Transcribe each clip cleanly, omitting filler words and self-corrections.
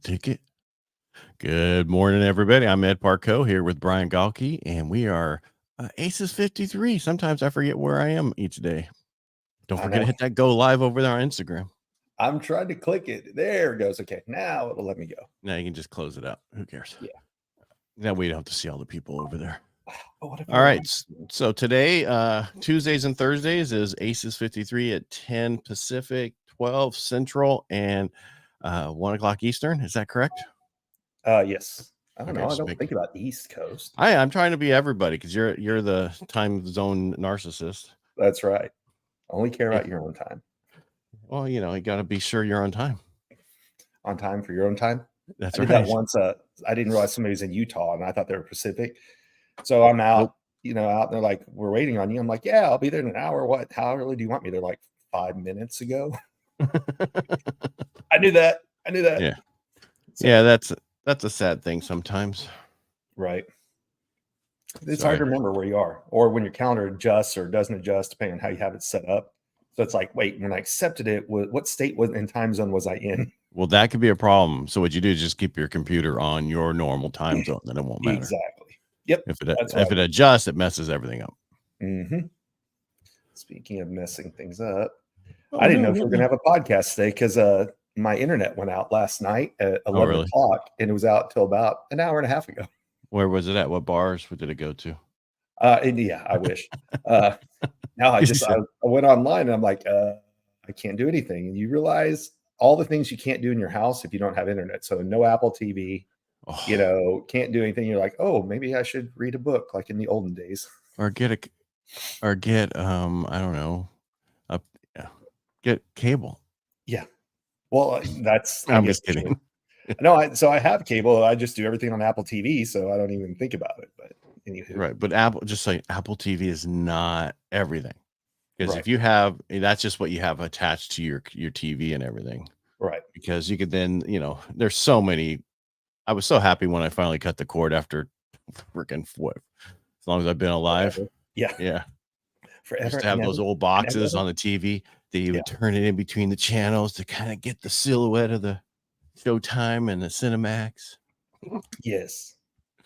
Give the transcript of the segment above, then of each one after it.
Ticket. Good morning, everybody. I'm Ed Parcaut here with Brian Galke, and we are Aces53. Sometimes I forget where I am each day. Don't I forget to know. hit that go live over there on Instagram. I'm trying to click it. There it goes. Okay, now it'll let me go. Now you can just close it out. Who cares? Yeah. That way you don't have to see all the people over there. Oh, what if All right. So today, Tuesdays and Thursdays is Aces53 at 10 Pacific, 12 Central, and 1 o'clock Eastern. Is that correct? Yes. I don't Okay, know. I just don't make think about the East Coast. I'm trying to be everybody because you're the time zone narcissist. That's right. Only care Yeah. about your own time. Well, you got to be sure you're on time. On time for your own time. That's I did right. that once. I didn't realize somebody was in Utah, and I thought they were Pacific. So I'm out. Nope. Out. And they're like, "We're waiting on you." I'm like, "Yeah, I'll be there in an hour." What? How early do you want me? They're like, 5 minutes ago. I knew that. Yeah. So, Yeah, that's a sad thing sometimes. right. It's hard to remember where you are, or when your calendar adjusts or doesn't adjust, depending on how you have it set up. So it's like, wait, when I accepted it, what state and time zone was I in? Well, that could be a problem. So what you do is just keep your computer on your normal time zone, then it won't matter. Exactly. Yep. If it adjusts, it messes everything up. Mm-hmm. Speaking of messing things up, I didn't know if we were going to have a podcast today because my internet went out last night at 11 o'clock, and it was out till about an hour and a half ago. Where was it at? What bars did it go to? India, I wish. Now I went online and I'm like, I can't do anything. And you realize all the things you can't do in your house if you don't have internet. So no Apple TV, can't do anything. You're like, oh, maybe I should read a book like in the olden days. Or get I don't know, get cable. Yeah. Well, that's I'm just kidding. No, so I have cable. I just do everything on Apple TV, so I don't even think about it. But anywho. Right. But Apple TV is not everything. Because if you have, that's just what you have attached to your TV and everything. Right. Because you could then, there's so many. I was so happy when I finally cut the cord after freaking as long as I've been alive. Forever. Yeah. Yeah. Forever. Just to have those old boxes on the TV that you would turn it in between the channels to kind of get the silhouette of the Showtime and the Cinemax. Yes.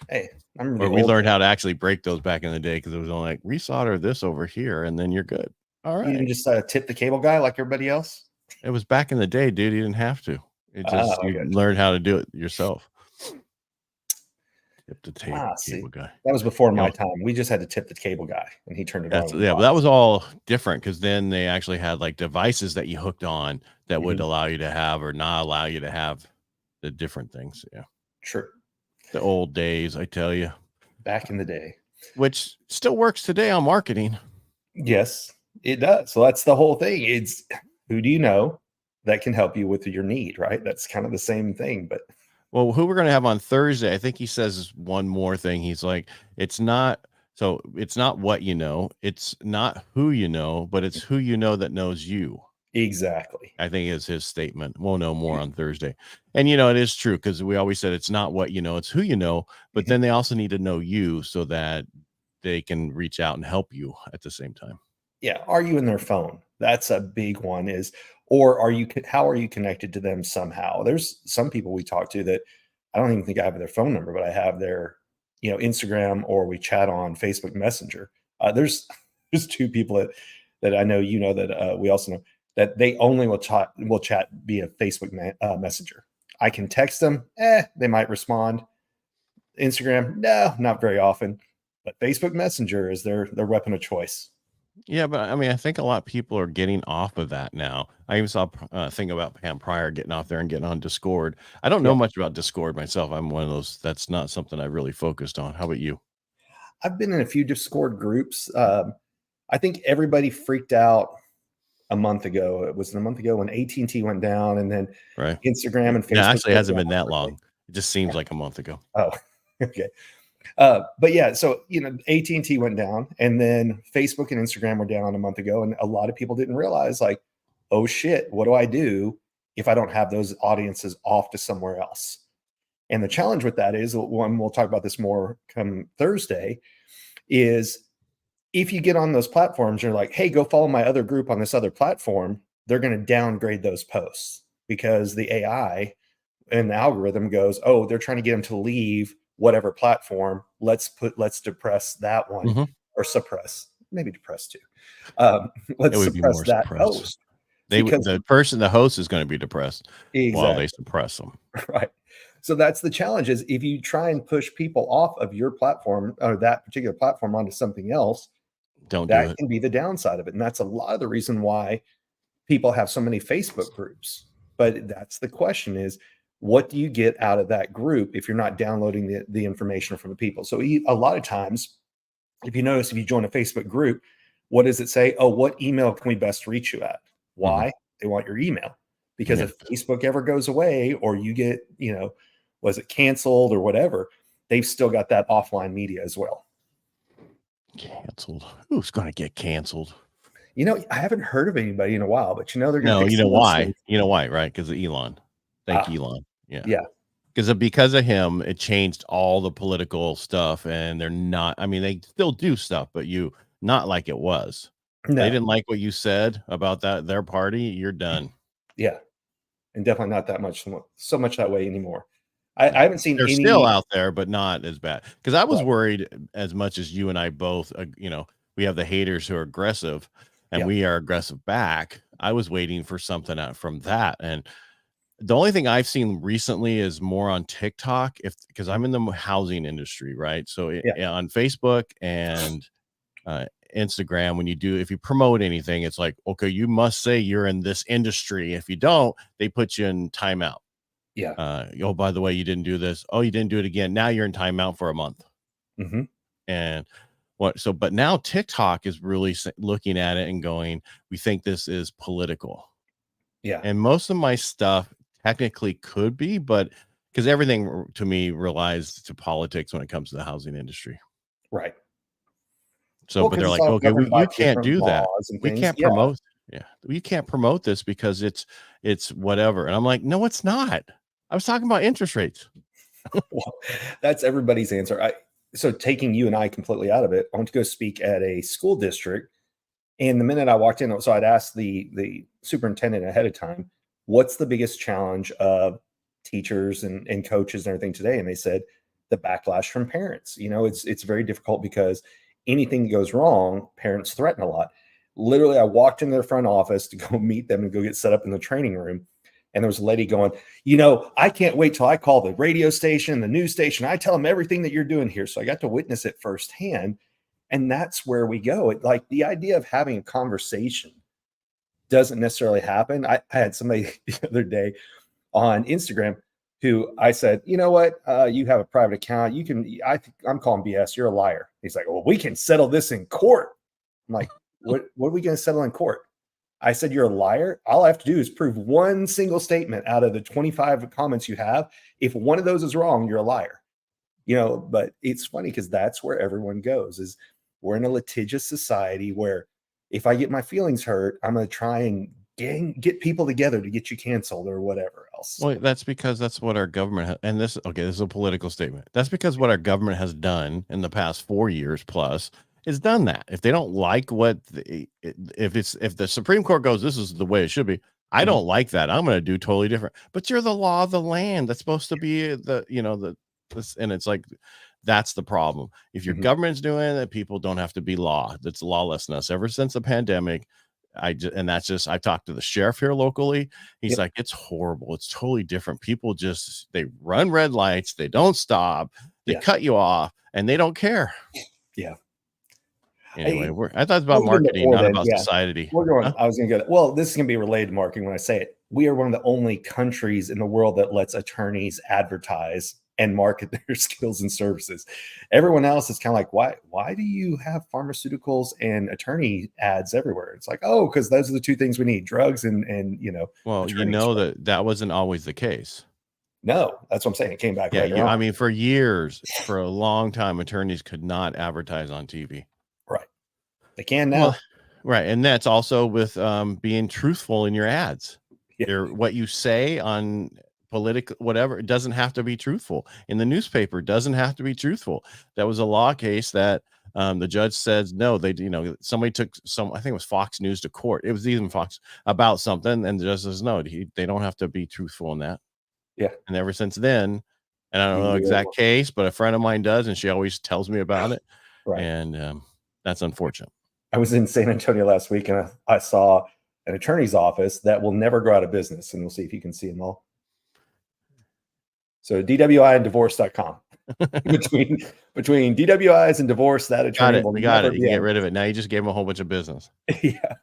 Hey, we learned how to actually break those back in the day because it was only like resolder this over here and then you're good. All right. You didn't just tip the cable guy like everybody else? It was back in the day, dude. You didn't have to. It just you learned how to do it yourself. Tip the cable guy. That was before my time. We just had to tip the cable guy and he turned it on. Yeah, but that was all different because then they actually had like devices that you hooked on that would allow you to have or not allow you to have the different things. Yeah. True. The old days, I tell you. Back in the day. Which still works today on marketing. Yes, it does. So that's the whole thing. It's who do you know that can help you with your need, right? That's kind of the same thing. But well, who we're going to have on Thursday, I think he says one more thing. He's like, it's not what you know. It's not who you know, but it's who you know that knows you. Exactly. I think is his statement. We'll know more on Thursday. And, it is true because we always said it's not what you know, it's who you know. But then they also need to know you so that they can reach out and help you at the same time. Yeah. Are you in their phone? That's a big one how are you connected to them somehow? There's some people we talk to that I don't even think I have their phone number, but I have their, Instagram, or we chat on Facebook Messenger. There's two people that I know, that we also know that they only will chat via Facebook Messenger. I can text them. They might respond. Instagram, no, not very often, but Facebook Messenger is their weapon of choice. Yeah, but I mean, I think a lot of people are getting off of that now. I even saw a thing about Pam Pryor getting off there and getting on Discord. I don't know much about Discord myself. I'm one of those, that's not something I really focused on. How about you? I've been in a few Discord groups. I think everybody freaked out a month ago. It was a month ago when AT&T went down, and then Instagram and Facebook. Yeah, actually, it hasn't been that long. It just seems like a month ago. Oh, okay. But yeah, so AT&T went down, and then Facebook and Instagram were down a month ago, and a lot of people didn't realize, like, oh shit, what do I do if I don't have those audiences off to somewhere else? And the challenge with that is, one, we'll talk about this more come Thursday, is if you get on those platforms, you're like, hey, go follow my other group on this other platform, they're going to downgrade those posts because the AI and the algorithm goes, oh, they're trying to get them to leave whatever platform. Let's depress that one, Hmm. or suppress, maybe depress too. It Let's would be suppress more that suppressed. post The because host is going to be depressed while they exactly. suppress them. Right. So that's the challenge, is if you try and push people off of your platform or that particular platform onto something else, Don't do that it. can be the downside of it. And that's a lot of the reason why people have so many Facebook groups. But that's the question, is what do you get out of that group if you're not downloading the information from the people? So a lot of times, if you notice, if you join a Facebook group, what does it say? Oh, what email can we best reach you at? Hmm. Why? They want your email. Because Yeah, if Facebook ever goes away, or you get, was it canceled or whatever, they've still got that offline media as well. canceled. Who's going to get canceled? I haven't heard of anybody in a while, but they're going to No, fix you some know of those why? things. You know why, right? Because of Elon. Thank Ah, Elon. Yeah. yeah, Because of him, it changed all the political stuff, and they're not. I mean, they still do stuff, but not like it was. They no, didn't like what you said about their party. You're done. yeah, and definitely not that much, so much that way anymore. I No, haven't seen they're still any. out there, but not as bad. Because I was Right, worried, as much as you and I both, we have the haters who are aggressive, and yeah, we are aggressive back. I was waiting for something out from that, and the only thing I've seen recently is more on TikTok, because I'm in the housing industry, right? So yeah, on Facebook and Instagram, if you promote anything, it's like, okay, you must say you're in this industry. If you don't, they put you in timeout. yeah. Oh, by the way, you didn't do this. Oh, you didn't do it again. Now you're in timeout for a month. Hmm. And but now TikTok is really looking at it and going, we think this is political. Yeah, And most of my stuff technically could be, but because everything to me relies to politics when it comes to the housing industry. right. So, Well, but because they're it's like, all okay, governed by you can't different do that. laws and We things. can't Yeah. promote. Yeah, we can't promote this because it's whatever. And I'm like, no, it's not. I was talking about interest rates. Well, that's everybody's answer. So taking you and I completely out of it, I went to go speak at a school district, and the minute I walked in, so I'd asked the superintendent ahead of time, "What's the biggest challenge of teachers and coaches and everything today?" And they said the backlash from parents. It's very difficult because anything that goes wrong, parents threaten a lot. Literally, I walked into their front office to go meet them and go get set up in the training room. And there was a lady going, I can't wait till I call the radio station, the news station. I tell them everything that you're doing here. So I got to witness it firsthand. And that's where we go. Like the idea of having a conversation doesn't necessarily happen. I had somebody the other day on Instagram who I said, you know what? You have a private account. I'm calling BS. You're a liar. He's like, well, we can settle this in court. I'm like, what are we going to settle in court? I said, you're a liar. All I have to do is prove one single statement out of the 25 comments you have. If one of those is wrong, you're a liar. But it's funny because that's where everyone goes, is we're in a litigious society where if I get my feelings hurt, I'm going to try and get people together to get you canceled or whatever else. Well, that's because that's what our government and this is a political statement. That's because what our government has done in the past 4 years plus is done that. If they don't like if the Supreme Court goes, this is the way it should be. I Mhm. don't like that. I'm going to do totally different. But you're the law of the land. That's supposed to be and it's like that's the problem. If your Mhm. government's doing it, people don't have to be law. That's lawlessness. Ever since the pandemic, I talked to the sheriff here locally. He's Yep. like, it's horrible. It's totally different. People they run red lights, they don't stop, they Yeah. cut you off, and they don't care. Yeah. Anyway, I thought it's about Moving marketing, before not then, about yeah. society. We're going Huh? I was gonna go, well, this is gonna be related to marketing when I say it. We are one of the only countries in the world that lets attorneys advertise and market their skills and services. Everyone else is kind of like, why do you have pharmaceuticals and attorney ads everywhere? It's like, oh, because those are the two things we need, drugs and Well, attorneys. Right? that wasn't always the case. No, that's what I'm saying. It came back Yeah, later on. I mean, for years, for a long time, attorneys could not advertise on TV. Right. They can Well, now. right, and that's also with being truthful in your ads. Yeah. What you say on political whatever, it doesn't have to be truthful. In the newspaper, doesn't have to be truthful. That was a law case that the judge says no. Somebody took I think it was Fox News to court. It was even Fox about something, and the judge says no. They don't have to be truthful in that. Yeah. And ever since then, and I don't know exact You case, but a friend of mine does, and she always tells me about it, right. and, that's unfortunate. I was in San Antonio last week, and I saw an attorney's office that will never go out of business, and we'll see if you can see them all. So DWI and divorce.com. Between DWIs and divorce, that Got attorney it, will we got never it, you be can get out rid of it, now you just gave 'em a whole bunch of business. of yeah.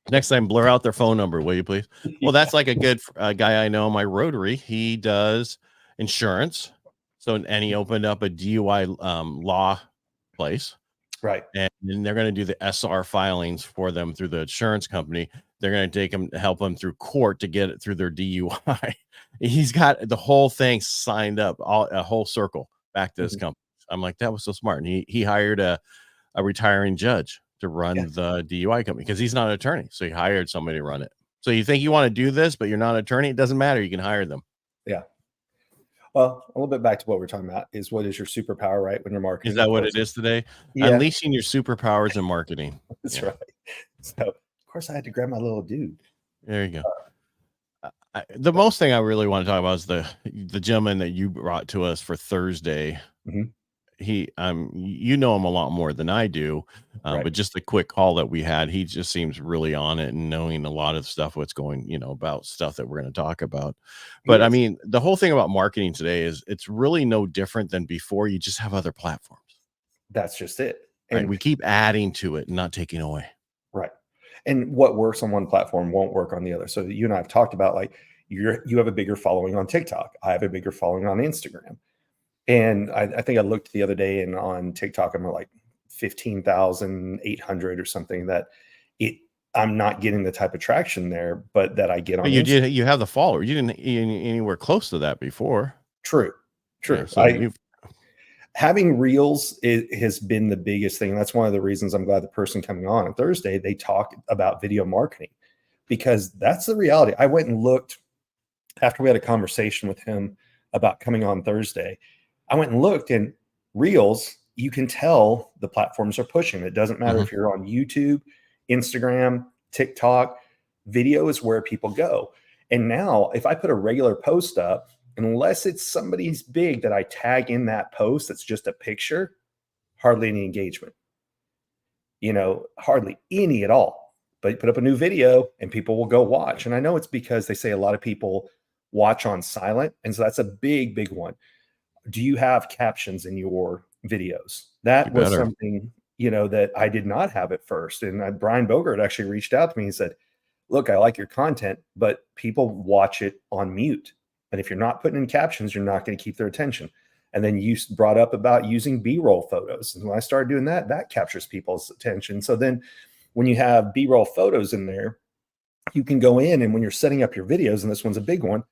Next time, blur out their phone number, will you please? Well, Yeah. that's like a good guy I know, my Rotary. He does insurance. So, and he opened up a DUI law place, Right. and then they're going to do the SR filings for them through the insurance company. They're going to take them, help them through court to get it through their DUI. He's got the whole thing signed up, all a whole circle back to his Mhm. company. I'm like, that was so smart. And he hired a retiring judge to Yeah. run the DUI company because he's not an attorney. So he hired somebody to run it. So you think you want to do this, but you're not an attorney? It doesn't matter. You can hire them. Yeah. Well, a little bit back to what we're talking about is what is your superpower, right? When you're Is marketing, that of what it course. is today? Yeah, Unleashing your superpowers in marketing. that's Yeah, right. So, of course, I had to grab my little dude. there you go. The most thing I really want to talk about is the gentleman that you brought to us for Thursday. Mhm. He you know him a lot more than I do, Right. but just the quick call that we had, he just seems really on it and knowing a lot of stuff what's going, about stuff that we're going to talk about. He But I is. mean, the whole thing about marketing today is it's really no different than before. You just have other platforms, That's just it. right? And We keep adding to it and not taking away. right. And what works on one platform won't work on the other. So you and I have talked about like you have a bigger following on TikTok. I have a bigger following on Instagram. And I think I looked the other day and on TikTok, I'm at like 15,800 or something that it I'm not getting the type of traction there, but that I get But on Instagram. you have the follower. You didn't anywhere close to that before. True. Yeah. True. So you've Having reels has been the biggest thing. That's one of the reasons I'm glad the person coming on Thursday, they talk about video marketing because that's the reality. I went and looked after we had a conversation with him about coming on Thursday. I went and looked and reels, you can tell the platforms are pushing. It doesn't matter mhm. if you're on YouTube, Instagram, TikTok, video is where people go. And now if I put a regular post up, unless it's somebody's big that I tag in that post, that's just a picture, hardly any engagement, hardly any at all. But you put up a new video and people will go watch. And I know it's because they say a lot of people watch on silent. And so that's a big, big one. Do you have captions in your videos? You That was better. something, that I did not have at first. And Brian Bogart actually reached out to me and said, look, I like your content, but people watch it on mute. And if you're not putting in captions, you're not going to keep their attention. And then you brought up about using B-roll photos. And when I started doing that, that captures people's attention. So then when you have B-roll photos in there, you can go in and when you're setting up your videos, and this one's a big one,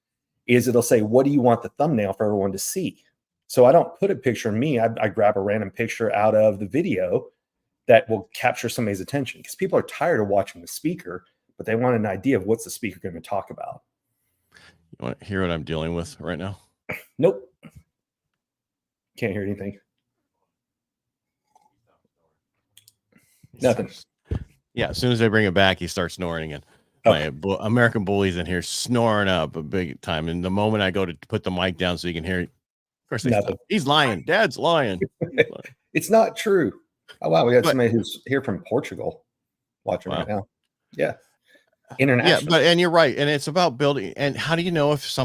is it'll say, what do you want the thumbnail for everyone to see? So I don't put a picture of me. I grab a random picture out of the video that will capture somebody's attention because people are tired of watching the speaker, but they want an idea of what's the speaker going to talk about. You want to hear what I'm dealing with right now? Nope. Can't hear anything. Nothing. Yeah, as soon as they bring it back, he starts snoring again. Okay. My American bully's in here snoring up a big time. And the moment I go to put the mic down so you can hear it, of course they Nothing. stop. He's lying. Dad's lying. He's lying. It's not true. Oh, wow. We got But somebody who's here from Portugal watching right wow. now. Yeah. Yeah, International. and you're right. And it's about building. And how do you know if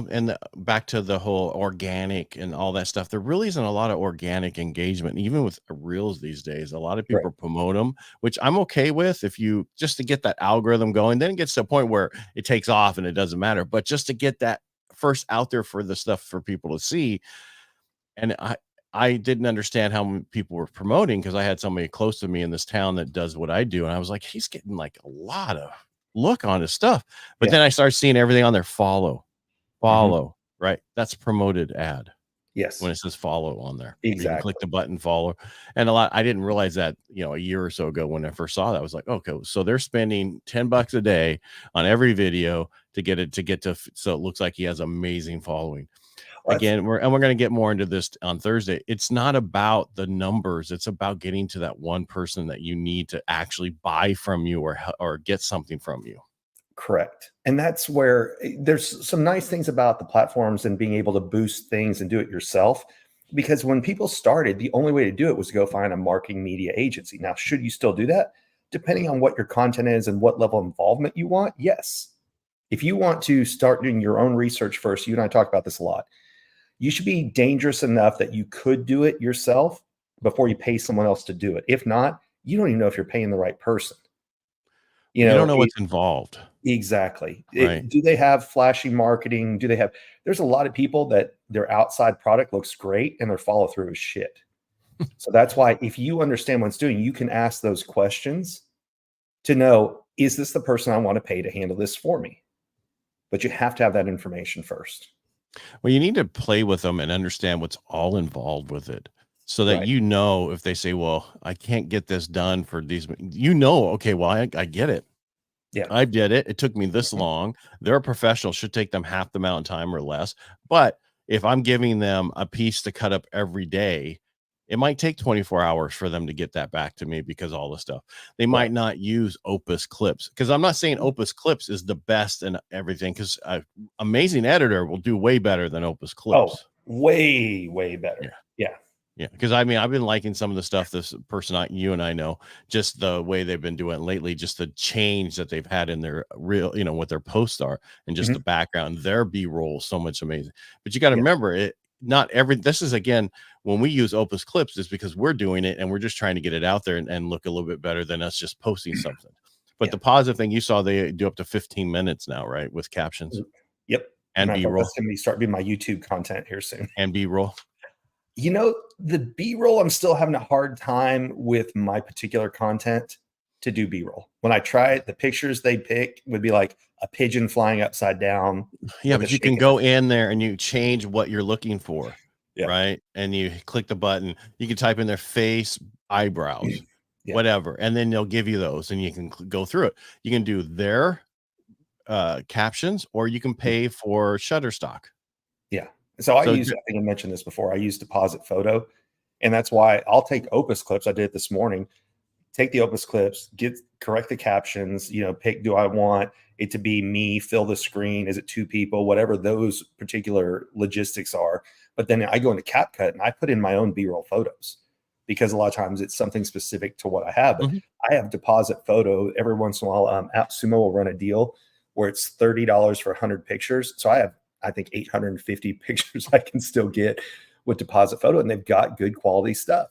back to the whole organic and all that stuff, there really isn't a lot of organic engagement, even with reels these days. A lot of Right. people promote them, which I'm okay with if you just to get that algorithm going, then it gets to a point where it takes off and it doesn't matter. But just to get that first out there for the stuff for people to see. And I didn't understand how many people were promoting because I had somebody close to me in this town that does what I do. And I was like, he's getting like a lot of look on his stuff. But Yeah. then I started seeing everything on there. Follow, Mhm. right? That's promoted ad Yes. when it says follow on there. You can Exactly. click the button follow. And I didn't realize that, a year or so ago when I first saw that, I was like, okay, so they're spending $10 a day on every video to get to so it looks like he has amazing following. Well, Again, we're going to get more into this on Thursday. It's not about the numbers. It's about getting to that one person that you need to actually buy from you or get something from you. Correct. And that's where there's some nice things about the platforms and being able to boost things and do it yourself. Because when people started, the only way to do it was to go find a marketing media agency. Now, should you still do that? Depending on what your content is and what level of involvement you want, yes. If you want to start doing your own research first, you and I talk about this a lot. You should be dangerous enough that you could do it yourself before you pay someone else to do it. If not, you don't even know if you're paying the right person. You You don't know, know what's involved, exactly. right? Do they have flashy marketing? Do they have there's a lot of people that their outside product looks great and their follow through is shit. So that's why if you understand what it's doing, you can ask those questions to know, is this the person I want to pay to handle this for me? But you have to have that information first. Well, you need to play with them and understand what's all involved with it so that Right. if they say, well, I can't get this done for these, okay, well, I get it. Yeah. I did it. It took me this Mhm. long. They're a professional, should take them half the amount of time or less. But if I'm giving them a piece to cut up every day, it might take 24 hours for them to get that back to me because all the stuff. They Right. might not use Opus Clips because I'm not saying Mhm. Opus Clips is the best and everything because amazing editor will do way better than Opus Oh, Clips. way, way Yeah. better. Yeah. Yeah, because I mean, I've been liking some of the stuff this person, you and I know, just the way they've been doing it lately, just the change that they've had in their real, what their posts are, and just the Mhm. background, their B-roll, so much amazing. But you got to Yeah. remember, this is again, when we use Opus Clips, is because we're doing it and we're just trying to get it out there and look a little bit better than us just posting something. But Yeah. the positive thing you saw, they do up to 15 minutes now, right? With captions Yep. and Matter of fact, B-roll that's gonna be start being my YouTube content here soon. and B-roll. The B-roll, I'm still having a hard time with my particular content to do B-roll. When I try it, the pictures they pick would be like a pigeon flying upside down Yeah, with a but you can shaking. go in there and you change what you're looking for, Yeah. right? And you click the button. You can type in their face, eyebrows, Yeah. whatever, and then they'll give you those, and you can go through it. You can do their captions, or you can Yeah. pay for Shutterstock. Yeah. So I So use, I think I mentioned this before. I use Deposit Photo, and that's why I'll take Opus clips. I did it this morning. Take the Opus clips, correct the captions, pick, do I want it to be me, fill the screen? Is it two people? Whatever those particular logistics are. But then I go into CapCut and I put in my own B-roll photos because a lot of times it's something specific to what I have. But mhm. I have Deposit Photo every once in a while. AppSumo will run a deal where it's $30 for 100 pictures. So I have, I think, 850 pictures I can still get with Deposit Photo, and they've got good quality stuff.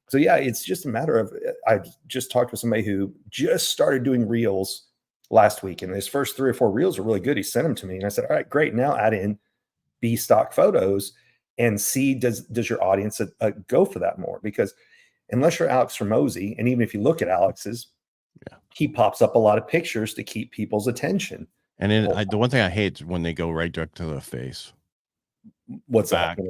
So yeah, it's just a matter of I just talked with somebody who just started doing reels last week, and his first 3 or 4 reels were really good. He sent them to me, and I said, "All right, great. Now add in B stock photos and see does your audience go for that more? Because unless you're Alex Ramosi, and even if you look at Alex's, Yeah. he pops up a lot of pictures to keep people's attention. And The then whole the one thing I hate is when they go right direct to the face, the what's that? back.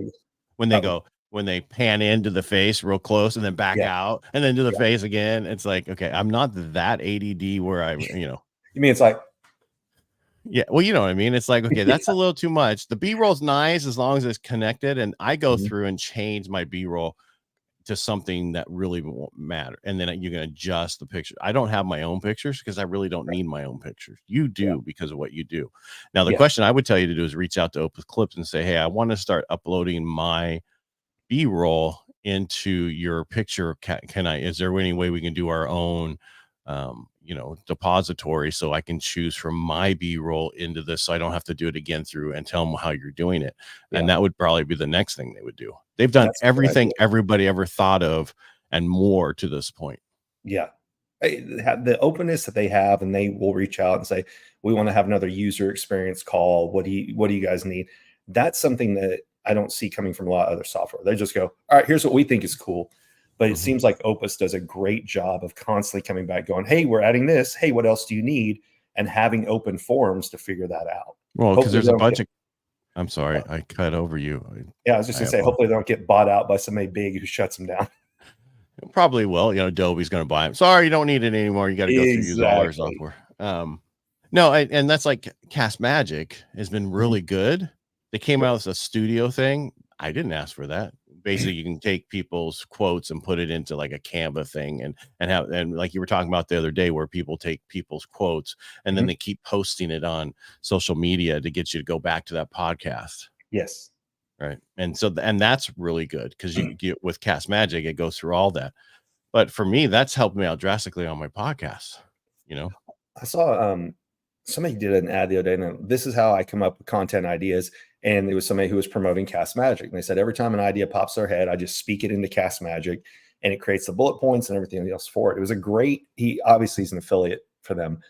When they Oh, go when they pan into the face real close and then back yeah, out and then to the yeah. face again, it's like, okay, I'm not that ADD where You mean it's like yeah, well, you know what I mean? It's like, okay, that's yeah. a little too much. The B-roll's nice as long as it's connected, and I go Mhm. through and change my B-roll to something that really won't matter, and then you can adjust the picture. I don't have my own pictures because I really don't need my own pictures. You Yeah, do because of what you do. Now, the yeah, question I would tell you to do is reach out to Opus Clips and say, "Hey, I want to start uploading my B-roll into your picture. Can I is there any way we can do our own depository so I can choose from my B-roll into this so I don't have to do it again through and tell them how you're doing it?" And yeah. that would probably be the next thing they would do. They've done That's a good everything idea. everybody ever thought of and more to this point. Yeah. The openness that they have, and they will reach out and say, "We want to have another user experience call. What do you guys need?" That's something that I don't see coming from a lot of other software. They just go, "All right, here's what we think is cool." But it Mhm. seems like Opus does a great job of constantly coming back, going, "Hey, we're adding this. Hey, what else do you need?" And having open forums to figure that out. Well, because Hopefully, there's they a don't bunch get. of I'm sorry, I cut over you. Yeah, I was just I gonna say, apologize. hopefully, they don't get bought out by somebody big who shuts them down. Probably will. Adobe's going to buy them. Sorry, you don't need it anymore. You got to go through use all our Exactly. software. No, and that's like Cast Magic has been Mhm. really good. They came Yep. out with a studio thing. I didn't ask for that. basically you can take people's quotes and put it into like a Canva thing and like you were talking about the other day where people take people's quotes and then Mhm. they keep posting it on social media to get you to go back to that podcast. Yes. Right. And so and that's really good because you get with Cast Magic, it goes through all that. But for me, that's helped me out drastically on my podcast, you know? I saw somebody did an ad the other day, and this is how I come up with content ideas. And it was somebody who was promoting Cast Magic. And they said every time an idea pops their head, I just speak it into Cast Magic and it creates the bullet points and everything else for it. It was a great, he obviously is an affiliate for them,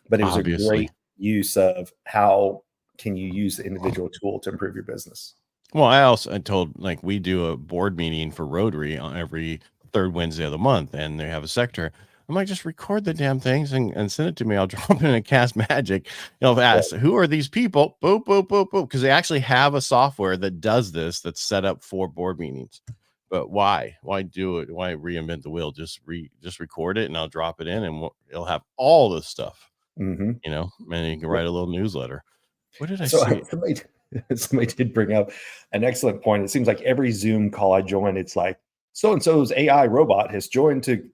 but it was a Obviously. great use of how can you use the individual tool to improve your business. Well, I told like we do a board meeting for Rotary on every third Wednesday of the month, and they have a sector. I'm like, just record the damn things and send it to me. I'll drop it in a Cast Magic. Right. Ask who are these people? Boop, boop, boop, boop. Because they actually have a software that does this that's set up for board meetings. But why? Why do it? Why reinvent the wheel? Just record it and I'll drop it in and it'll have all this stuff, Mm-hmm. and you can write a little newsletter. What did I So see? somebody did bring up an excellent point. It seems like every Zoom call I join, it's like so and so's AI robot has joined to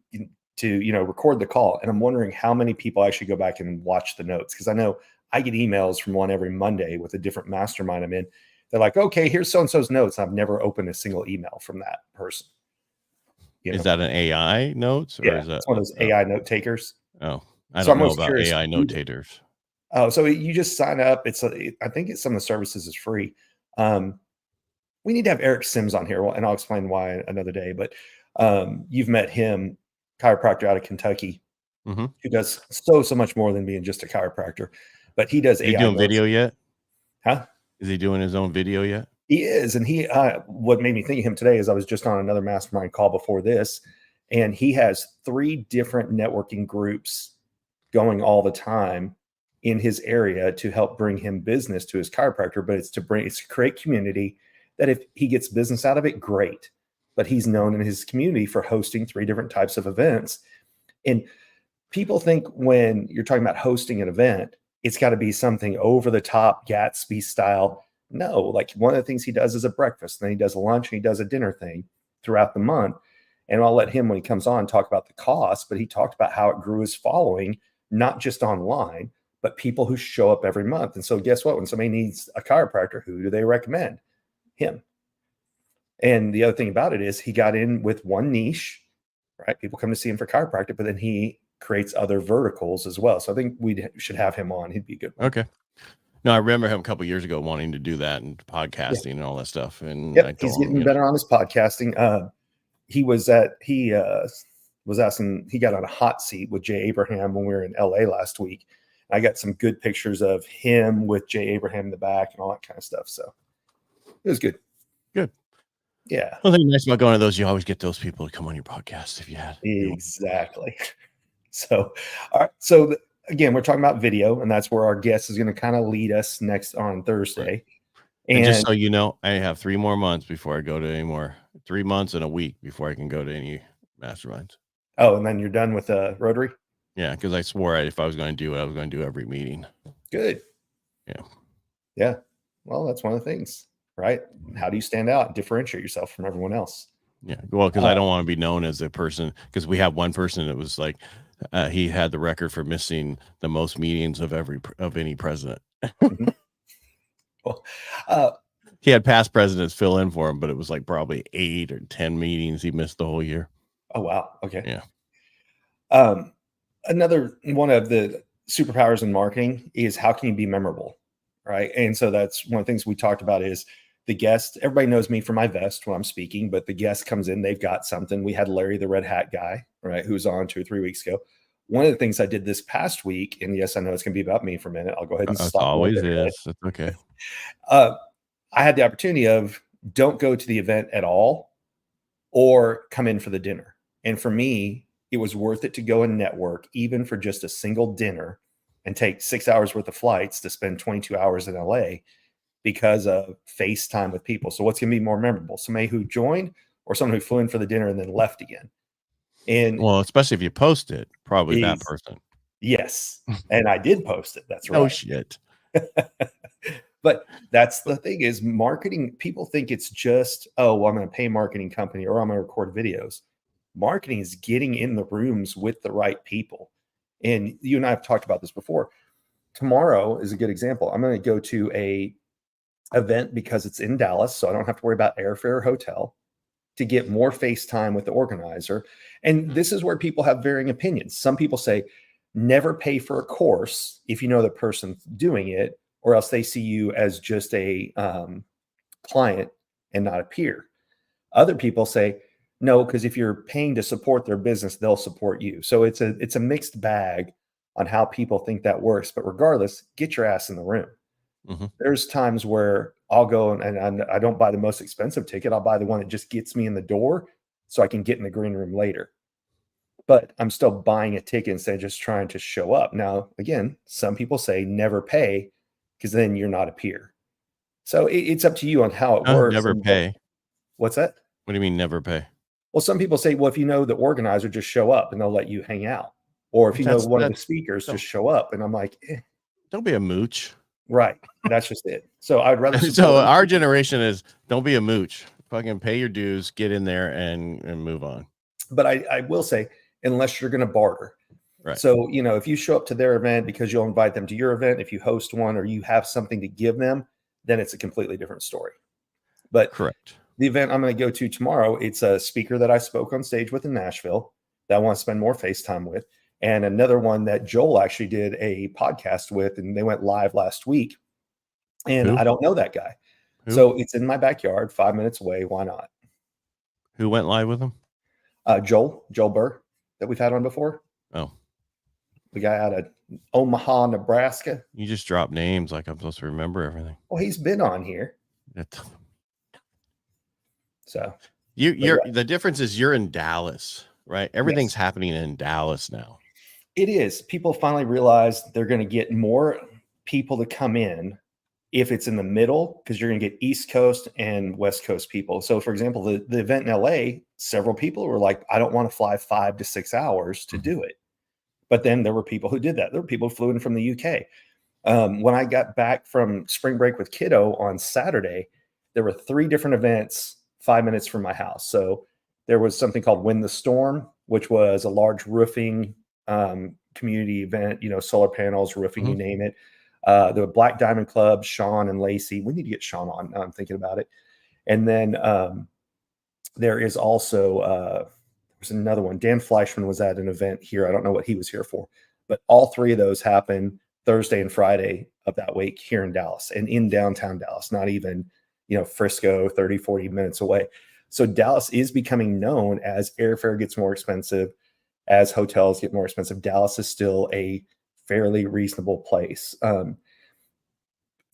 record the call, and I'm wondering how many people actually go back and watch the notes, because I know I get emails from one every Monday with a different mastermind I'm in. They're like, okay, here's so and so's notes. I've never opened a single email from that person. Is that an AI notes or Yeah, is that? it's one of those AI note takers. Oh, I So don't I'm know always about curious. AI notators. Oh, so you just sign up. I think some of the services is free. We need to have Eric Sims on here, and I'll explain why another day. But you've met him, chiropractor out of Kentucky, Mhm. who does so much more than being just a chiropractor. But he does Is he AI doing notes. video yet? Huh? Is he doing his own video yet? He is, and what made me think of him today is I was just on another mastermind call before this, and he has 3 different networking groups going all the time in his area to help bring him business to his chiropractor. But it's to create community that if he gets business out of it, great. But he's known in his community for hosting 3 different types of events. And people think when you're talking about hosting an event, it's got to be something over the top Gatsby style. No, like one of the things he does is a breakfast, then he does a lunch and he does a dinner thing throughout the month. And I'll let him, when he comes on, talk about the cost, but he talked about how it grew his following, not just online, but people who show up every month. And so guess what? When somebody needs a chiropractor, who do they recommend? Him. And the other thing about it is he got in with one niche, right? People come to see him for chiropractic, but then he creates other verticals as well. So I think we should have him on. He'd be a good one. Okay. No, I remember him a couple years ago wanting to do that and Yeah. podcasting and all that stuff. And I Yep. He's told him, getting better on his podcasting. He was asking, he got on a hot seat with Jay Abraham when we were in LA last week. I got some good pictures of him with Jay Abraham in the back and all that kind of stuff. So it was good. good. Yeah, One thing nice about going to those, you always get those people to come on your podcast if you had. exactly. So, all right. So again, we're talking about video, and that's where our guest is going to kind of lead us next on Thursday. Right. And just And so you know, I have 3 more months before I go to any more. 3 months and a week before I can go to any masterminds. and then you're done with Rotary. Yeah, because I swore if I was going to do it, I was going to do every meeting. Good. Yeah. Yeah. Well, that's one of the things, right? How do you stand out and differentiate yourself from everyone else? Yeah. Well, because I don't want to be known as the person, because we have one person that was like, he had the record for missing the most meetings of any president. Mhm. Well, He had past presidents fill in for him, but it was like probably 8 or 10 meetings he missed the whole year. oh, wow. Okay. Yeah. Another one of the superpowers in marketing is how can you be memorable, right? And so that's one of the things we talked about is the guest. Everybody knows me for my vest when I'm speaking, but the guest comes in, they've got something. We had Larry, the red hat guy, right, who was on 2 or 3 weeks ago. One of the things I did this past week, and yes, I know it's going to be about me for a minute. I'll go ahead and It stop. always is. That's okay. I had the opportunity of don't go to the event at all or come in for the dinner. And for me, it was worth it to go and network, even for just a single dinner, and take 6 hours worth of flights to spend 22 hours in LA because of FaceTime with people. So what's going to be more memorable? Somebody who joined or someone who flew in for the dinner and then left again? And Well, especially if you post it, probably that person. yes. And I did post it. That's No right. shit. But that's the thing is marketing. People think it's just, oh, well, I'm going to pay a marketing company or I'm going to record videos. Marketing is getting in the rooms with the right people. And you and I have talked about this before. Tomorrow is a good example. I'm going to go to a event because it's in Dallas, so I don't have to worry about airfare or hotel, to get more face time with the organizer. And this is where people have varying opinions. Some people say never pay for a course if you know the person doing it, or else they see you as just a client and not a peer. Other people say no, because if you're paying to support their business, they'll support you. So it's a mixed bag on how people think that works. But regardless, get your ass in the room. There's times where I'll go and I don't buy the most expensive ticket. I'll buy the one that just gets me in the door so I can get in the green room later. But I'm still buying a ticket instead of just trying to show up. Now, again, some people say never pay because then you're not a peer. So it's up to you on how it works. Never pay. What's that? What do you mean never pay? Well, some people say, well, if you know the organizer, just show up and they'll let you hang out. Or if you know one of the speakers, just show up. And I'm like, don't be a mooch. Right. That's just it. So I'd rather. So our generation is don't be a mooch. Fucking pay your dues, get in there and move on. But I will say, unless you're going to barter. Right. So, if you show up to their event because you'll invite them to your event, if you host one or you have something to give them, then it's a completely different story. But correct. The event I'm going to go to tomorrow, it's a speaker that I spoke on stage with in Nashville that I want to spend more FaceTime with. And another one that Joel actually did a podcast with, and they went live last week. And I don't know that guy. So it's in my backyard, 5 minutes away. Why not? Who went live with him? Joel Burr that we've had on before. Oh. The guy out of Omaha, Nebraska. You just drop names like I'm supposed to remember everything. Well, he's been on here. So the difference is you're in Dallas, right? Everything's happening in Dallas now. It is. People finally realize they're going to get more people to come in if it's in the middle, because you're going to get East Coast and West Coast people. So, for example, the event in LA, several people were like, I don't want to fly 5 to 6 hours to do it. But then there were people who did that. There were people who flew in from the UK. When I got back from spring break with kiddo on Saturday, there were 3 different events 5 minutes from my house. So there was something called Win the Storm, which was a large roofing community event, solar panels, roofing, you name it. The Black Diamond Club, Sean and Lacey. We need to get Sean on. Now I'm thinking about it. And then there is also there's another one. Dan Fleischman was at an event here. I don't know what he was here for, but all 3 of those happened Thursday and Friday of that week here in Dallas and in downtown Dallas, not even, Frisco, 30, 40 minutes away. So Dallas is becoming known as airfare gets more expensive, as hotels get more expensive. Dallas is still a fairly reasonable place.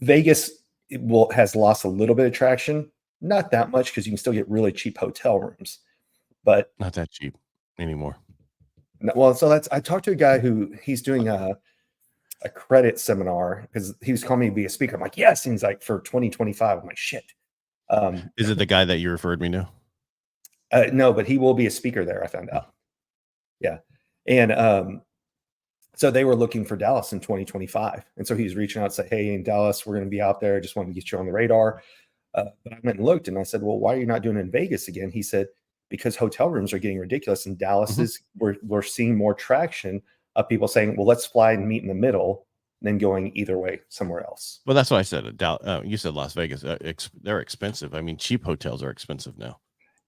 Vegas has lost a little bit of traction, not that much because you can still get really cheap hotel rooms, but not that cheap anymore. Well, so I talked to a guy who he's doing a credit seminar because he was calling me to be a speaker. I'm like, yes. And he's like, for 2025. I'm like, shit. Is it the guy that you referred me to? No, but he will be a speaker there. I found out. Yeah. And so they were looking for Dallas in 2025. And so he's reaching out and said, hey, in Dallas, we're going to be out there. I just wanted to get you on the radar. But I went and looked and I said, well, why are you not doing it in Vegas again? He said, because hotel rooms are getting ridiculous. And Dallas we're seeing more traction of people saying, well, let's fly and meet in the middle, than going either way somewhere else. Well, that's what I said. You said Las Vegas. They're expensive. I mean, cheap hotels are expensive now.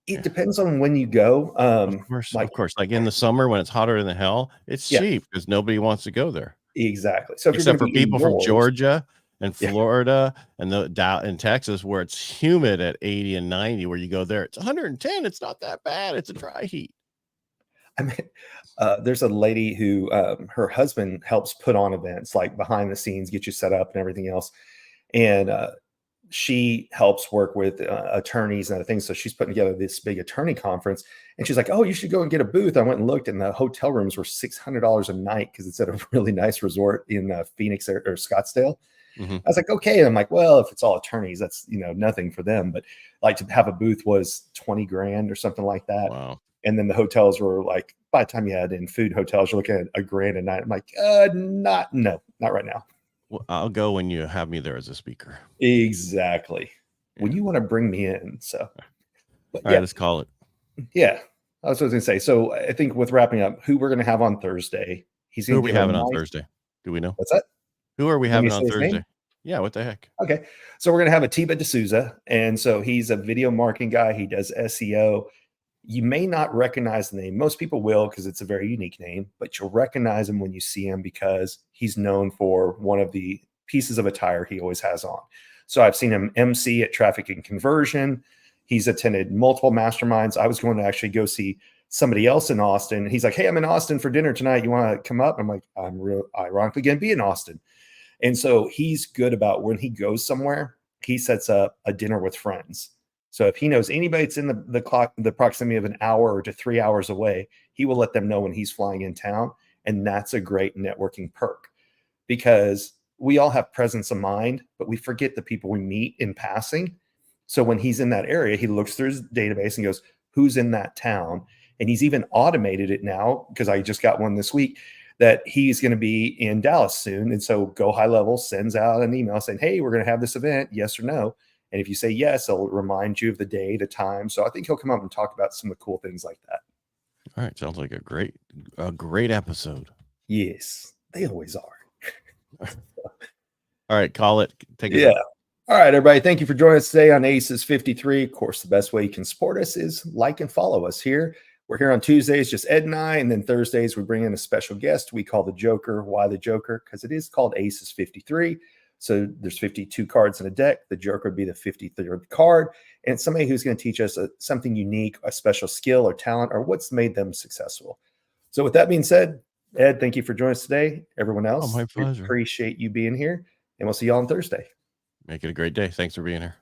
It depends on when you go. Of course. Like in the summer when it's hotter than hell, it's cheap because nobody wants to go there. Exactly. So except for people from Georgia and Florida and in Texas, where it's humid at 80 and 90, where you go there, it's 110. It's not that bad. It's a dry heat. I mean, there's a lady who her husband helps put on events, like behind the scenes, get you set up and everything else. And she helps work with attorneys and other things. So she's putting together this big attorney conference. And she's like, oh, you should go and get a booth. I went and looked, and the hotel rooms were $600 a night because it's at a really nice resort in Phoenix or Scottsdale. I was like, okay. And I'm like, well, if it's all attorneys, that's, nothing for them. But like to have a booth was 20 grand or something like that. Wow. And then the hotels were like, by the time you had in food hotels, you're looking at $1,000 a night. I'm like, not right now. Well, I'll go when you have me there as a speaker. Exactly. When Yeah. you want to bring me in. So, but All yeah, right, let's call it. yeah. That's what I was going to say. So I think with wrapping up, who we're going to have on Thursday, he's Who going are to we give a having on nice, Thursday? Do we know? what's that? Who are we Want me having to on say his name? Thursday? Yeah, what the heck? Okay. So we're going to have Atiba D'Souza. And so he's a video marketing guy. He does SEO. You may not recognize the name. Most people will because it's a very unique name, but you'll recognize him when you see him because he's known for one of the pieces of attire he always has on. So I've seen him MC at Traffic and Conversion. He's attended multiple masterminds. I was going to actually go see somebody else in Austin. He's like, "Hey, I'm in Austin for dinner tonight. You want to come up?" I'm like, "I'm real ironically going to be in Austin." And so he's good about when he goes somewhere, he sets up a dinner with friends. So if he knows anybody that's in the proximity of an hour to 3 hours away, he will let them know when he's flying in town. And that's a great networking perk because we all have presence of mind, but we forget the people we meet in passing. So when he's in that area, he looks through his database and goes, "Who's in that town?" And he's even automated it now because I just got one this week that he's going to be in Dallas soon. And so Go High Level sends out an email saying, "Hey, we're going to have this event, yes or no." And if you say yes, it'll remind you of the day, the time. So I think he'll come up and talk about some of the cool things like that. All right, sounds like a great episode. Yes, they always are. All right, call it. Take us Yeah. out. All right, everybody. Thank you for joining us today on Aces53. Of course, the best way you can support us is like and follow us here. We're here on Tuesdays, just Ed and I, and then Thursdays we bring in a special guest we call the Joker. Why the Joker? Because it is called Aces53. So there's 52 cards in a deck. The Joker would be the 53rd card, and it's somebody who's going to teach us something unique, a special skill or talent, or what's made them successful. So with that being said, Ed, thank you for joining us today. Everyone Oh, else, my we pleasure. appreciate you being here, and we'll see you all on Thursday. Make it a great day. Thanks for being here.